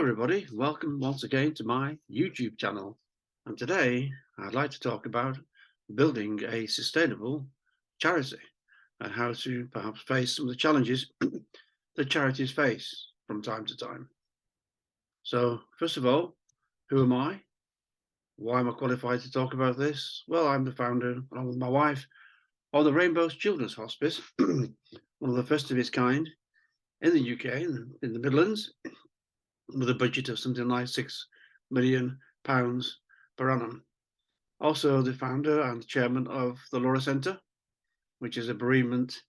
everybody, welcome once again to my YouTube channel. And today I'd like to talk about building a sustainable charity and how to perhaps face some of the challenges that charities face from time to time. So first of all, who am I? Why am I qualified to talk about this? Well, I'm the founder, along with my wife, of the Rainbows Children's Hospice, one of the first of its kind in the UK, in the Midlands, with a budget of something like £6 million per annum. Also the founder and chairman of the Laura Centre, which is a bereavement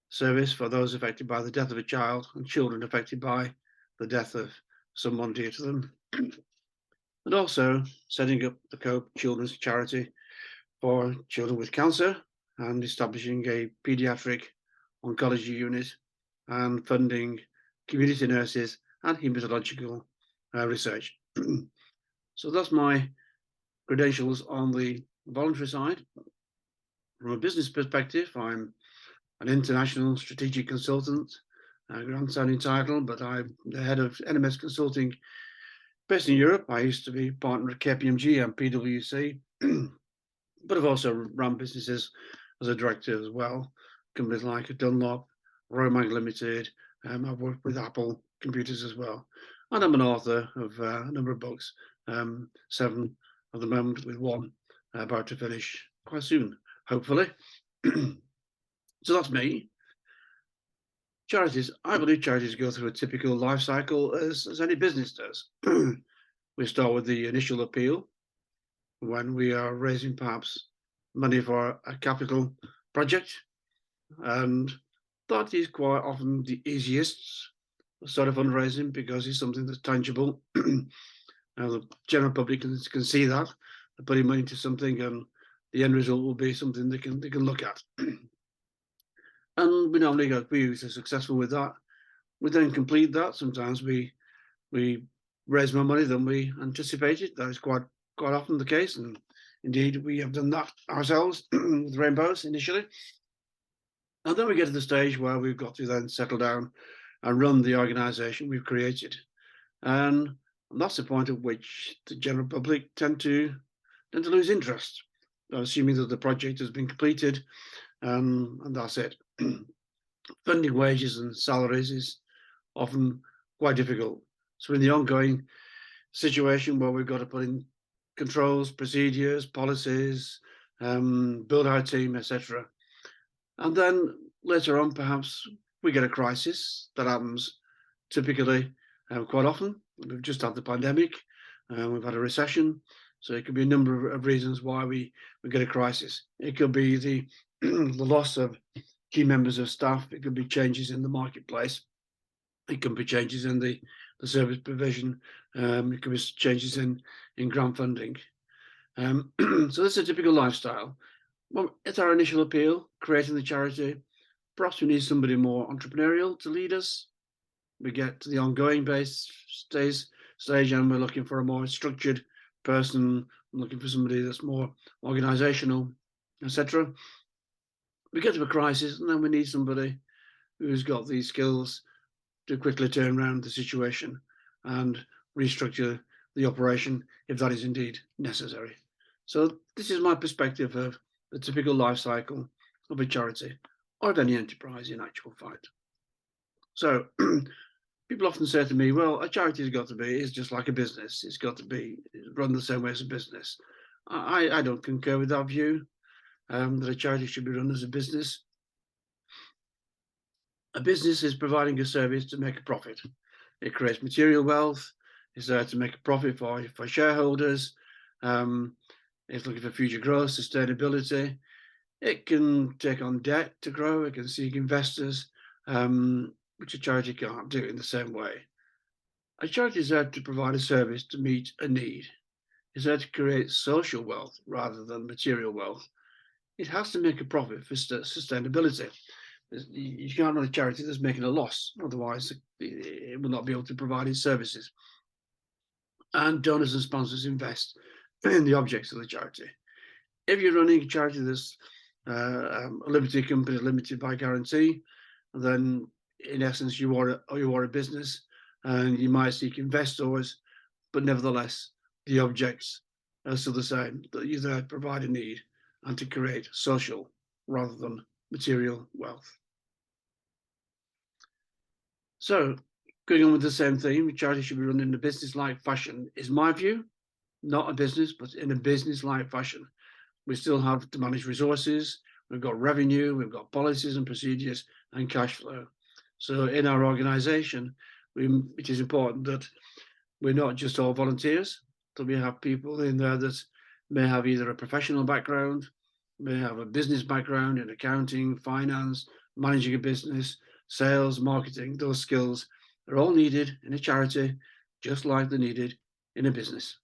service for those affected by the death of a child and children affected by the death of someone dear to them. And also setting up the Cope Children's Charity for children with cancer and establishing a paediatric oncology unit and funding community nurses and hematological research. So that's my credentials on the voluntary side. From a business perspective, I'm an international strategic consultant, a grand-sounding title, but I'm the head of NMS Consulting based in Europe. I used to be partner at KPMG and PwC, but I've also run businesses as a director as well, companies like Dunlop, Royal Mac Limited. I've worked with Apple Computers as well. And I'm an author of a number of books, 7 at the moment, with one about to finish quite soon, hopefully. So that's me. Charities, I believe charities go through a typical life cycle as any business does. We start with the initial appeal when we are raising perhaps money for a capital project, and that is quite often the easiest sort of fundraising because it's something that's tangible. The general public can see that they're putting money into something, and the end result will be something they can look at. And we normally go, we usually successful with that. We then complete that. Sometimes we raise more money than we anticipated. That is quite often the case, and indeed we have done that ourselves with Rainbows initially. And then we get to the stage where we've got to then settle down and run the organisation we've created, and that's the point at which the general public tend to lose interest, assuming that the project has been completed, and that's it. Funding wages and salaries is often quite difficult. So in the ongoing situation where we've got to put in controls, procedures, policies, build our team, etc. And then later on, perhaps we get a crisis that happens typically quite often. We've just had the pandemic, we've had a recession, so it could be a number of reasons why we get a crisis. It could be the the loss of key members of staff. It could be changes in the marketplace. It could be changes in the service provision. It could be changes in grant funding. So this is a typical lifestyle. Well, it's our initial appeal, creating the charity. Perhaps we need somebody more entrepreneurial to lead us. We get to the ongoing base stage, and we're looking for a more structured person, looking for somebody that's more organizational, etc. We get to a crisis, and then we need somebody who's got these skills to quickly turn around the situation and restructure the operation if that is indeed necessary. So this is my perspective of the typical life cycle of a charity or of any enterprise in actual fact. So people often say to me, well, a charity has got to be, it's just like a business. It's got to be run the same way as a business. I don't concur with that view, that a charity should be run as a business. A business is providing a service to make a profit. It creates material wealth. It's there to make a profit for shareholders. It's looking for future growth, sustainability. It can take on debt to grow. It can seek investors, which a charity can't do in the same way. A charity is there to provide a service to meet a need. It's there to create social wealth rather than material wealth. It has to make a profit for sustainability. You can't run a charity that's making a loss, otherwise it will not be able to provide its services. And donors and sponsors invest in the objects of the charity. If you're running a charity that's a limited company, limited by guarantee, then in essence you are a business, and you might seek investors, but nevertheless, the objects are still the same, that you're there to provide a need and to create social rather than material wealth. So, going on with the same theme, charity should be run in a business-like fashion, is my view. Not a business, but in a business-like fashion. We still have to manage resources, we've got revenue, we've got policies and procedures and cash flow. So in our organization, it is important that we're not just all volunteers, that we have people in there that may have either a professional background, may have a business background in accounting, finance, managing a business, sales, marketing. Those skills are all needed in a charity, just like they're needed in a business.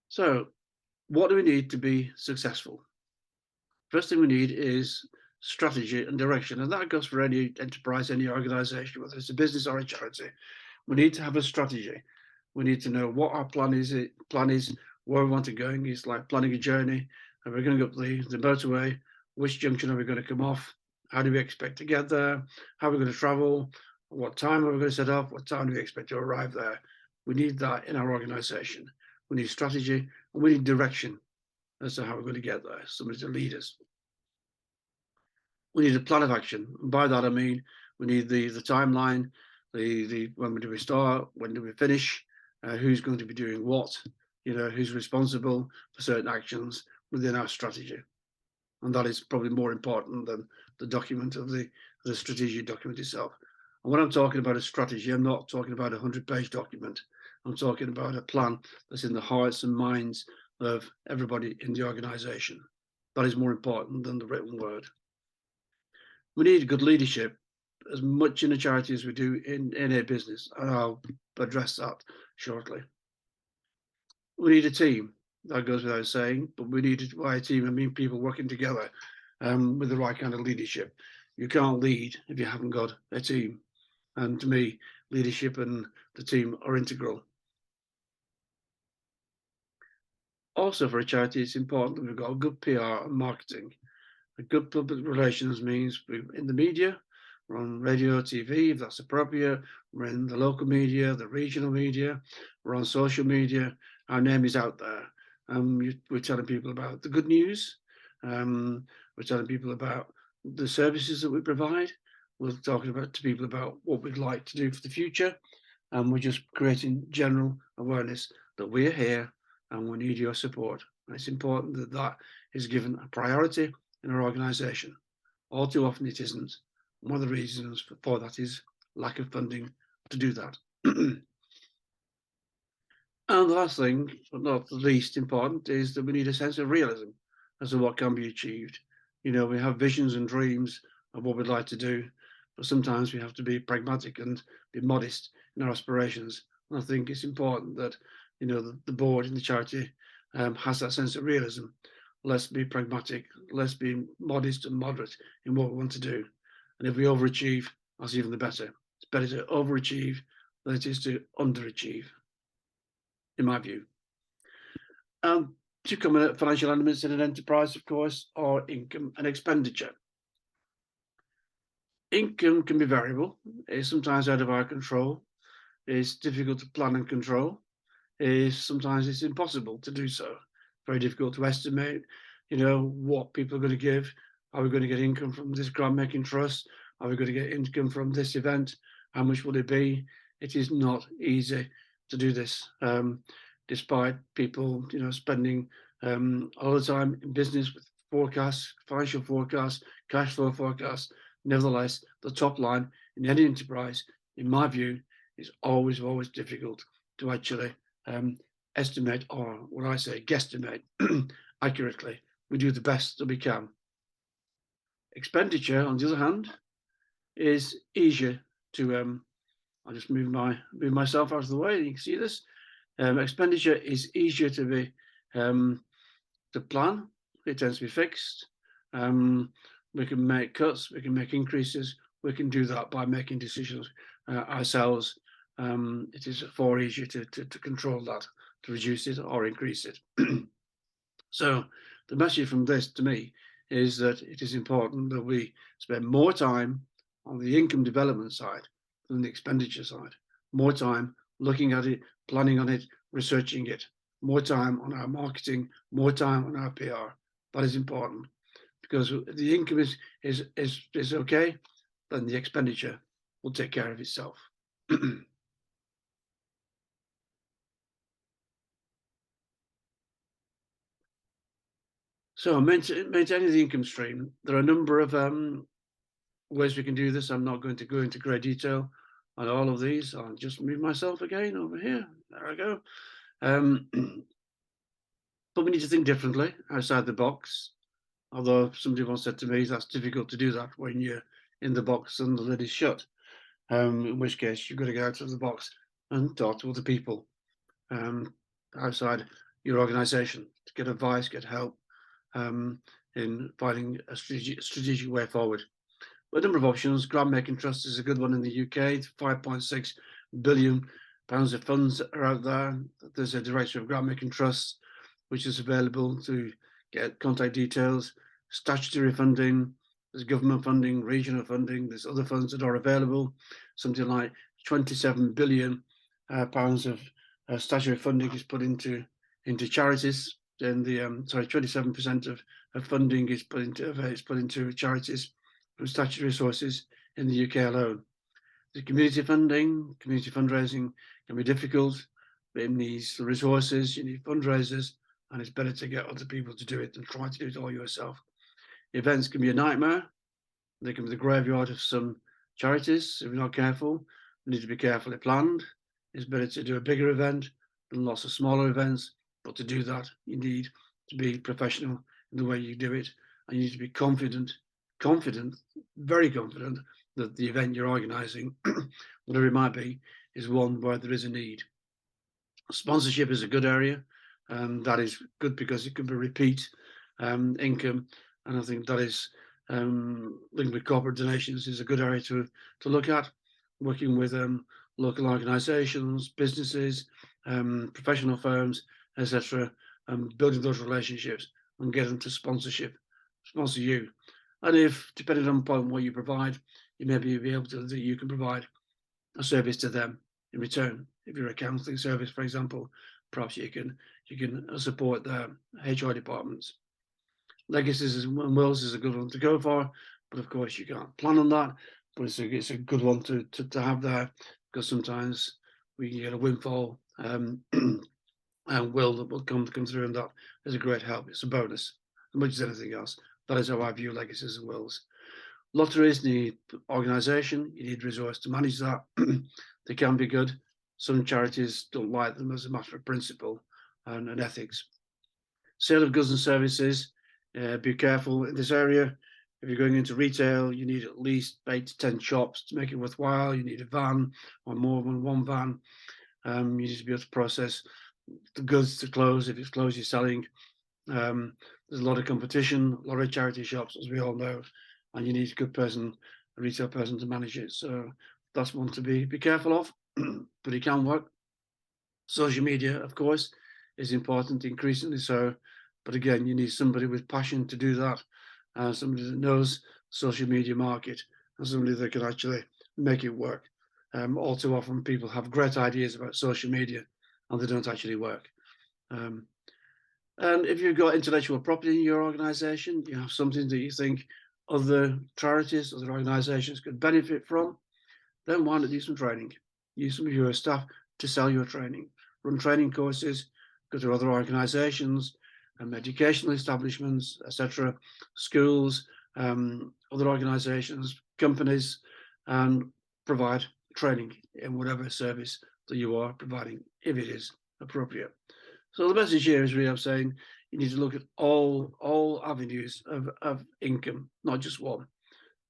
So what do we need to be successful? First thing we need is strategy and direction, and that goes for any enterprise, any organization, whether it's a business or a charity. We need to have a strategy. We need to know what our plan is. Where we want to go. It's like planning a journey. Are we going to go up the motorway? Which junction are we going to come off? How do we expect to get there? How are we going to travel? What time are we going to set off? What time do we expect to arrive there? We need that in our organization. We need strategy and we need direction as to how we're going to get there. Somebody to lead us. We need a plan of action. And by that I mean we need the timeline, the when do we start, when do we finish, who's going to be doing what, who's responsible for certain actions within our strategy. And that is probably more important than the document of the strategic document itself. And when I'm talking about a strategy, I'm not talking about a 100-page document. I'm talking about a plan that's in the hearts and minds of everybody in the organization. That is more important than the written word. We need good leadership as much in a charity as we do in a business, and I'll address that shortly. We need a team. That goes without saying, but we need by a team, I mean people working together with the right kind of leadership. You can't lead if you haven't got a team. And to me, leadership and the team are integral. Also, for a charity, it's important that we've got a good PR and marketing. A good public relations means we're in the media, we're on radio, TV, if that's appropriate. We're in the local media, the regional media, we're on social media. Our name is out there. We're telling people about the good news. We're telling people about the services that we provide. We're talking to people about what we'd like to do for the future. And we're just creating general awareness that we're here and we need your support. And it's important that that is given a priority in our organisation. All too often it isn't. One of the reasons for that is lack of funding to do that. And the last thing, but not the least important, is that we need a sense of realism as to what can be achieved. We have visions and dreams of what we'd like to do, but sometimes we have to be pragmatic and be modest in our aspirations. And I think it's important that, the board in the charity has that sense of realism. Let's be pragmatic. Let's be modest and moderate in what we want to do. And if we overachieve, that's even the better. It's better to overachieve than it is to underachieve, in my view. Two common financial elements in an enterprise, of course, are income and expenditure. Income can be variable. It's sometimes out of our control. It's difficult to plan and control. Sometimes it's impossible to do so. Very difficult to estimate, what people are going to give. Are we going to get income from this grant making trust? Are we going to get income from this event? How much will it be? It is not easy to do this, despite people, spending a lot of time in business with forecasts, financial forecasts, cash flow forecasts. Nevertheless, the top line in any enterprise, in my view, is always difficult to actually estimate, or what I say, guesstimate accurately. We do the best that we can. Expenditure, on the other hand, is easier to. I'll just move myself out of the way. You can see this. Expenditure is easier to plan. It tends to be fixed. We can make cuts. We can make increases. We can do that by making decisions ourselves. It is far easier to control that, to reduce it or increase it. So the message from this to me is that it is important that we spend more time on the income development side than the expenditure side. More time looking at it, planning on it, researching it. More time on our marketing, more time on our PR. That is important because the income is okay, then the expenditure will take care of itself. So maintaining the income stream, there are a number of ways we can do this. I'm not going to go into great detail on all of these. I'll just move myself again over here. There I go. But we need to think differently outside the box. Although somebody once said to me, that's difficult to do that when you're in the box and the lid is shut. In which case, you've got to get out of the box and talk to other people outside your organisation to get advice, get help in finding a strategic way forward. A number of options. Grant Making Trust is a good one in the UK. 5.6 billion pounds of funds are out there. There's a director of Grant Making Trust, which is available to get contact details. Statutory funding, there's government funding, regional funding, there's other funds that are available. Something like 27 billion pounds of statutory funding is put into charities. Then the 27% of funding is put into charities from statutory sources in the UK alone. The community funding, community fundraising can be difficult. It needs resources, you need fundraisers, and it's better to get other people to do it than try to do it all yourself. Events can be a nightmare. They can be the graveyard of some charities. If you're not careful, you need to be carefully planned. It's better to do a bigger event than lots of smaller events. But to do that, you need to be professional in the way you do it. And you need to be confident, very confident that the event you're organising, whatever it might be, is one where there is a need. Sponsorship is a good area. That is good because it can be repeat income. And I think that is linked with corporate donations is a good area to look at. Working with local organisations, businesses, professional firms, etc., building those relationships and get them to sponsor you. And if, depending upon what you provide, you may be able to, that you can provide a service to them in return. If you're a counselling service, for example, perhaps you can support their HR departments. Legacies and wills is a good one to go for, but of course you can't plan on that. But it's a good one to have there, because sometimes we can get a windfall and will that will come through, and that is a great help. It's a bonus as much as anything else. That is how I view legacies and wills. Lotteries need organisation. You need resource to manage that. They can be good. Some charities don't like them as a matter of principle and ethics. Sale of goods and services. Be careful in this area. If you're going into retail, you need at least 8 to 10 shops to make it worthwhile. You need a van or more than one van. You need to be able to process the goods to clothes. If it's clothes you're selling, there's a lot of competition, a lot of charity shops, as we all know, and you need a good person, a retail person, to manage it. So that's one to be careful of, but it can work. Social media, of course, is important, increasingly so. But again, you need somebody with passion to do that, somebody that knows social media market, and somebody that can actually make it work. All too often, people have great ideas about social media, and they don't actually work. And if you've got intellectual property in your organisation, you have something that you think other charities, other organisations could benefit from, then why not do some training? Use some of your staff to sell your training. Run training courses, go to other organisations, educational establishments, etc., schools, other organisations, companies, and provide training in whatever service that you are providing, if it is appropriate. So the message here is really I'm saying you need to look at all avenues of income, not just one.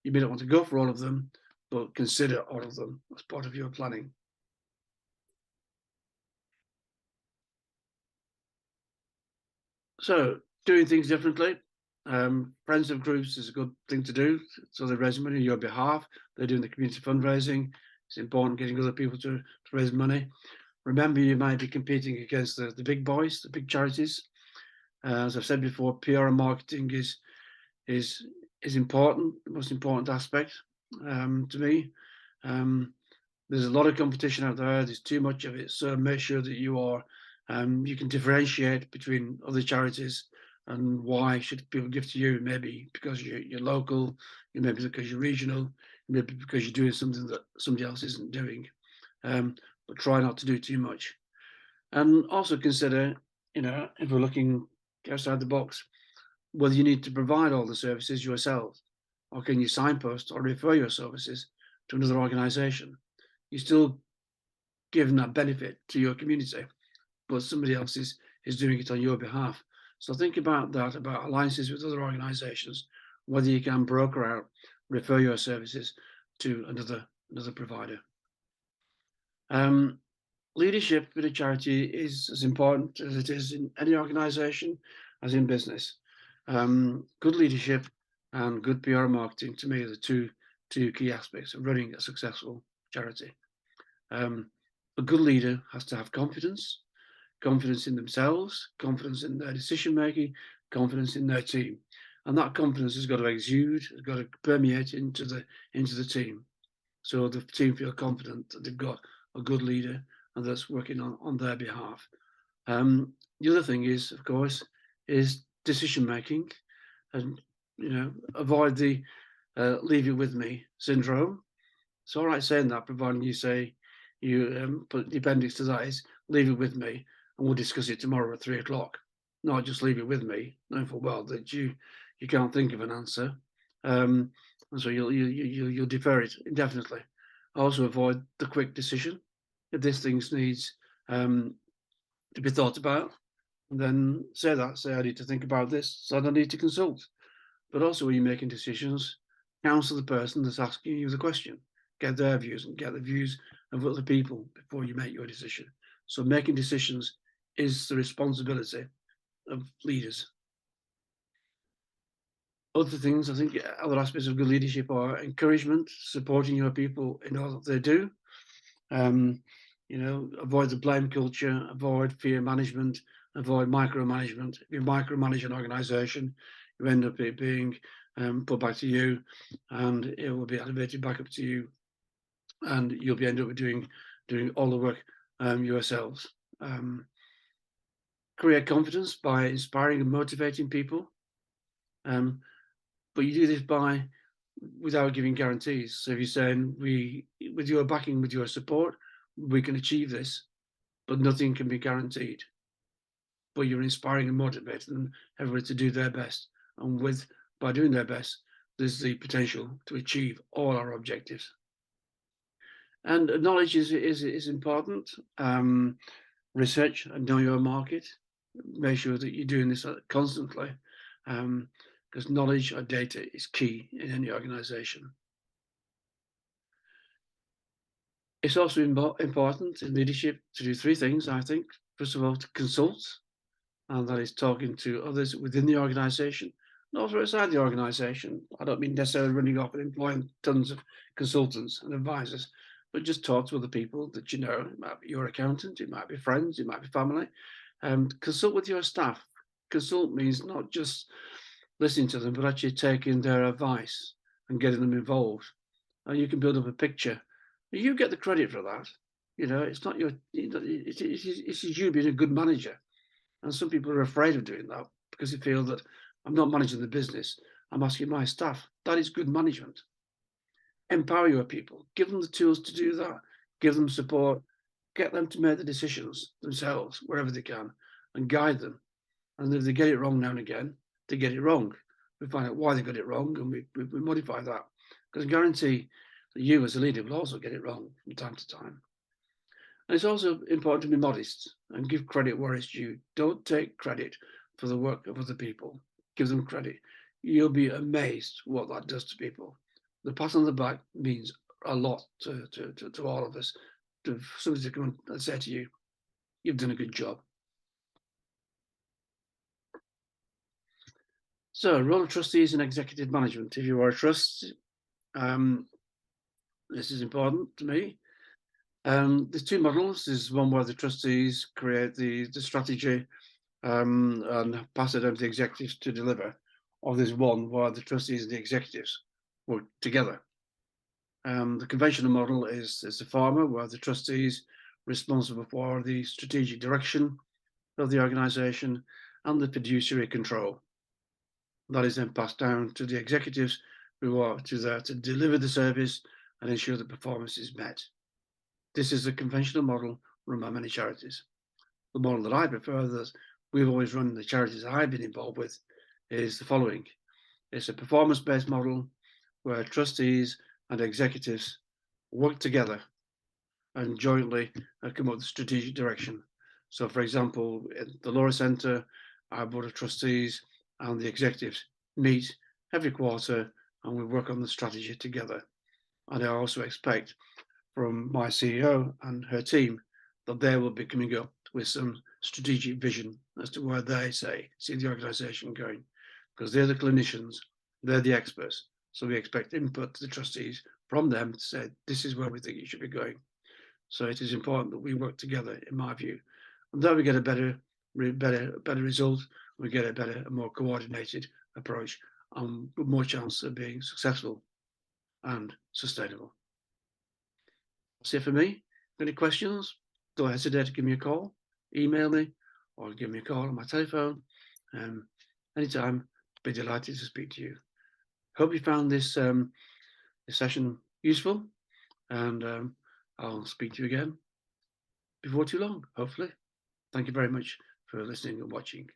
You may not want to go for all of them, but consider all of them as part of your planning. So doing things differently. Friends of groups is a good thing to do. So they raise money on your behalf. They're doing the community fundraising. It's important getting other people to raise money. Remember, you might be competing against the big boys, the big charities. As I've said before, PR and marketing is important, the most important aspect. To me. Um, there's a lot of competition out there. There's too much of it. So make sure that you can differentiate between other charities and why should people give to you. Maybe because you're local, maybe because you're regional, maybe because you're doing something that somebody else isn't doing. But try not to do too much. And also consider, if we're looking outside the box, whether you need to provide all the services yourself, or can you signpost or refer your services to another organisation. You're still giving that benefit to your community, but somebody else is doing it on your behalf. So think about that, about alliances with other organisations, whether you can broker out, refer your services to another provider. Leadership in a charity is as important as it is in any organisation as in business. Good leadership and good PR marketing, to me, are the two key aspects of running a successful charity. A good leader has to have confidence in themselves, confidence in their decision making, confidence in their team, and that confidence has got to exude, has got to permeate into the team, so the team feel confident that they've got a good leader and that's working on their behalf. The other thing is, of course, is decision making, and avoid the leave it with me syndrome. It's all right saying that, providing you say you put the appendix to that is leave it with me, and we'll discuss it tomorrow at 3 o'clock. Not just leave it with me, knowing full well that you can't think of an answer, and so you'll defer it indefinitely. Also, avoid the quick decision. If this thing needs to be thought about, then say that. Say I need to think about this, so I need to consult. But also, when you're making decisions, counsel the person that's asking you the question, get their views and get the views of other people before you make your decision. So, making decisions is the responsibility of leaders. Other things, I think, other aspects of good leadership are encouragement, supporting your people in all that they do. Um, avoid the blame culture, avoid fear management, avoid micromanagement. If you micromanage an organisation, you end up it being put back to you, and it will be elevated back up to you, and you'll be end up doing all the work yourselves. Create confidence by inspiring and motivating people, but you do this without giving guarantees. So if you're saying with your backing, with your support, we can achieve this, but nothing can be guaranteed. But you're inspiring and motivating everybody to do their best, and by doing their best, there's the potential to achieve all our objectives. And knowledge is important. Research and know your market. Make sure that you're doing this constantly, because knowledge or data is key in any organisation. It's also important in leadership to do three things, I think. First of all, to consult, and that is talking to others within the organisation and also outside the organisation. I don't mean necessarily running off and employing tons of consultants and advisors, but just talk to other people that you know. It might be your accountant, it might be friends, it might be family. Consult with your staff. Consult means not just listening to them, but actually taking their advice and getting them involved. And you can build up a picture. You get the credit for that. It's not your. It's you being a good manager. And some people are afraid of doing that because they feel that I'm not managing the business. I'm asking my staff. That is good management. Empower your people. Give them the tools to do that. Give them support. Get them to make the decisions themselves wherever they can, and guide them. And if they get it wrong now and again, they get it wrong. We find out why they got it wrong, and we modify that. Because I guarantee that you as a leader will also get it wrong from time to time. And it's also important to be modest and give credit where it's due. Don't take credit for the work of other people. Give them credit. You'll be amazed what that does to people. The pat on the back means a lot to all of us. To somebody to come and say to you, you've done a good job. So, role of trustees and executive management. If you are a trust, this is important to me. There's two models. There's one where the trustees create the strategy and pass it on to the executives to deliver. Or there's one where the trustees and the executives work together. The conventional model is the farmer, where the trustees responsible for the strategic direction of the organisation and the fiduciary control. That is then passed down to the executives, who are there to deliver the service and ensure that performance is met. This is a conventional model run by many charities. The model that I prefer, that we've always run the charities I've been involved with, is the following. It's a performance-based model where trustees and executives work together and jointly come up with strategic direction. So, for example, at the Laura Centre, our board of trustees and the executives meet every quarter and we work on the strategy together. And I also expect from my CEO and her team that they will be coming up with some strategic vision as to where they see the organisation going, because they're the clinicians, they're the experts. So we expect input to the trustees from them to say, this is where we think you should be going. So it is important that we work together, in my view, and then we get a better result. We get a better, a more coordinated approach, and with more chance of being successful and sustainable. That's it for me. Any questions? Don't hesitate to give me a call, email me, or give me a call on my telephone. Anytime, be delighted to speak to you. Hope you found this session useful, and I'll speak to you again before too long, hopefully. Thank you very much for listening and watching.